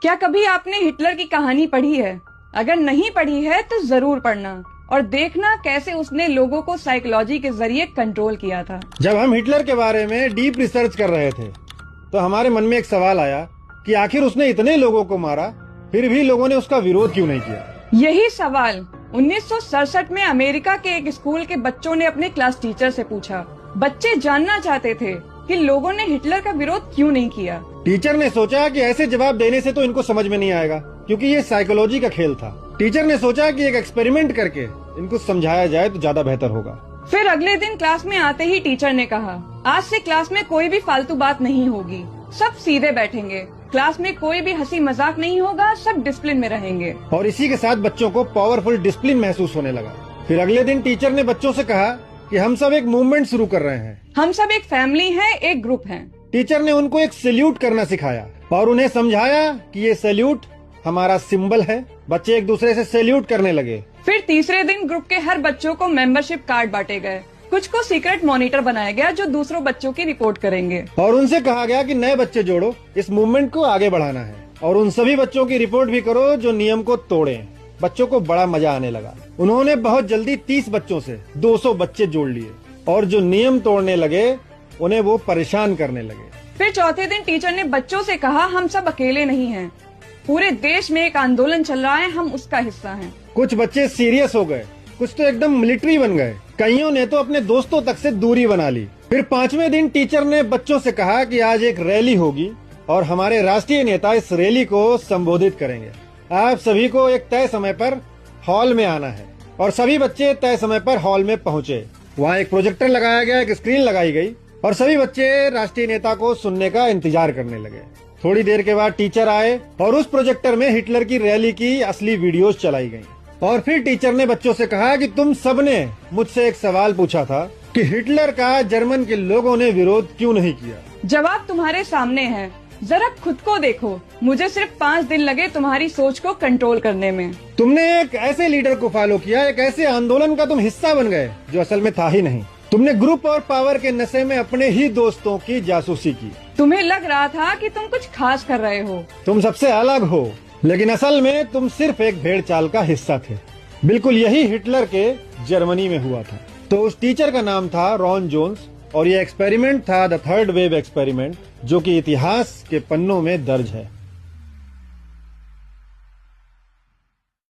क्या कभी आपने हिटलर की कहानी पढ़ी है? अगर नहीं पढ़ी है तो जरूर पढ़ना और देखना कैसे उसने लोगों को साइकोलॉजी के जरिए कंट्रोल किया था। जब हम हिटलर के बारे में डीप रिसर्च कर रहे थे तो हमारे मन में एक सवाल आया कि आखिर उसने इतने लोगों को मारा, फिर भी लोगों ने उसका विरोध क्यों नहीं किया। यही सवाल 1967 में अमेरिका के एक स्कूल के बच्चों ने अपने क्लास टीचर से पूछा। बच्चे जानना चाहते थे कि लोगों ने हिटलर का विरोध क्यों नहीं किया। टीचर ने सोचा कि ऐसे जवाब देने से तो इनको समझ में नहीं आएगा, क्योंकि ये साइकोलॉजी का खेल था। टीचर ने सोचा कि एक एक्सपेरिमेंट करके इनको समझाया जाए तो ज्यादा बेहतर होगा। फिर अगले दिन क्लास में आते ही टीचर ने कहा, आज से क्लास में कोई भी फालतू बात नहीं होगी, सब सीधे बैठेंगे, क्लास में कोई भी हंसी मजाक नहीं होगा, सब डिसिप्लिन में रहेंगे। और इसी के साथ बच्चों को पावरफुल डिसिप्लिन महसूस होने लगा। फिर अगले दिन टीचर ने बच्चों से कहा कि हम सब एक मूवमेंट शुरू कर रहे हैं, हम सब एक फैमिली है, एक ग्रुप है। टीचर ने उनको एक सैल्यूट करना सिखाया और उन्हें समझाया कि ये सैल्यूट हमारा सिंबल है। बच्चे एक दूसरे से सैल्यूट करने लगे। फिर तीसरे दिन ग्रुप के हर बच्चों को मेंबरशिप कार्ड बांटे गए। कुछ को सीक्रेट मॉनिटर बनाया गया जो दूसरों बच्चों की रिपोर्ट करेंगे। और उनसे कहा गया कि नए बच्चे जोड़ो, इस मूवमेंट को आगे बढ़ाना है और उन सभी बच्चों की रिपोर्ट भी करो जो नियम को तोड़े। बच्चों को बड़ा मजा आने लगा। उन्होंने बहुत जल्दी 30 बच्चों से 200 बच्चे जोड़ लिए और जो नियम तोड़ने लगे उन्हें वो परेशान करने लगे। फिर चौथे दिन टीचर ने बच्चों से कहा, हम सब अकेले नहीं हैं, पूरे देश में एक आंदोलन चल रहा है, हम उसका हिस्सा हैं। कुछ बच्चे सीरियस हो गए, कुछ तो एकदम मिलिट्री बन गए, कईयों ने तो अपने दोस्तों तक से दूरी बना ली। फिर 5वें दिन टीचर ने बच्चों से कहा कि आज एक रैली होगी और हमारे राष्ट्रीय नेता इस रैली को संबोधित करेंगे। आप सभी को एक तय समय पर हॉल में आना है। और सभी बच्चे तय समय पर हॉल में पहुँचे। वहाँ एक प्रोजेक्टर लगाया गया, एक स्क्रीन लगाई गई और सभी बच्चे राष्ट्रीय नेता को सुनने का इंतजार करने लगे। थोड़ी देर के बाद टीचर आए और उस प्रोजेक्टर में हिटलर की रैली की असली वीडियोस चलाई गईं। और फिर टीचर ने बच्चों से कहा कि तुम सबने मुझसे एक सवाल पूछा था कि हिटलर का जर्मन के लोगों ने विरोध क्यों नहीं किया। जवाब तुम्हारे सामने है, जरा खुद को देखो। मुझे सिर्फ 5 दिन लगे तुम्हारी सोच को कंट्रोल करने में। तुमने एक ऐसे लीडर को फॉलो किया, एक ऐसे आंदोलन का तुम हिस्सा बन गए जो असल में था ही नहीं। तुमने ग्रुप और पावर के नशे में अपने ही दोस्तों की जासूसी की। तुम्हें लग रहा था कि तुम कुछ खास कर रहे हो, तुम सबसे अलग हो, लेकिन असल में तुम सिर्फ एक भेड़ चाल का हिस्सा थे। बिल्कुल यही हिटलर के जर्मनी में हुआ था। तो उस टीचर का नाम था रॉन जोन्स और ये एक्सपेरिमेंट था द थर्ड वेव एक्सपेरिमेंट, जो कि इतिहास के पन्नों में दर्ज है।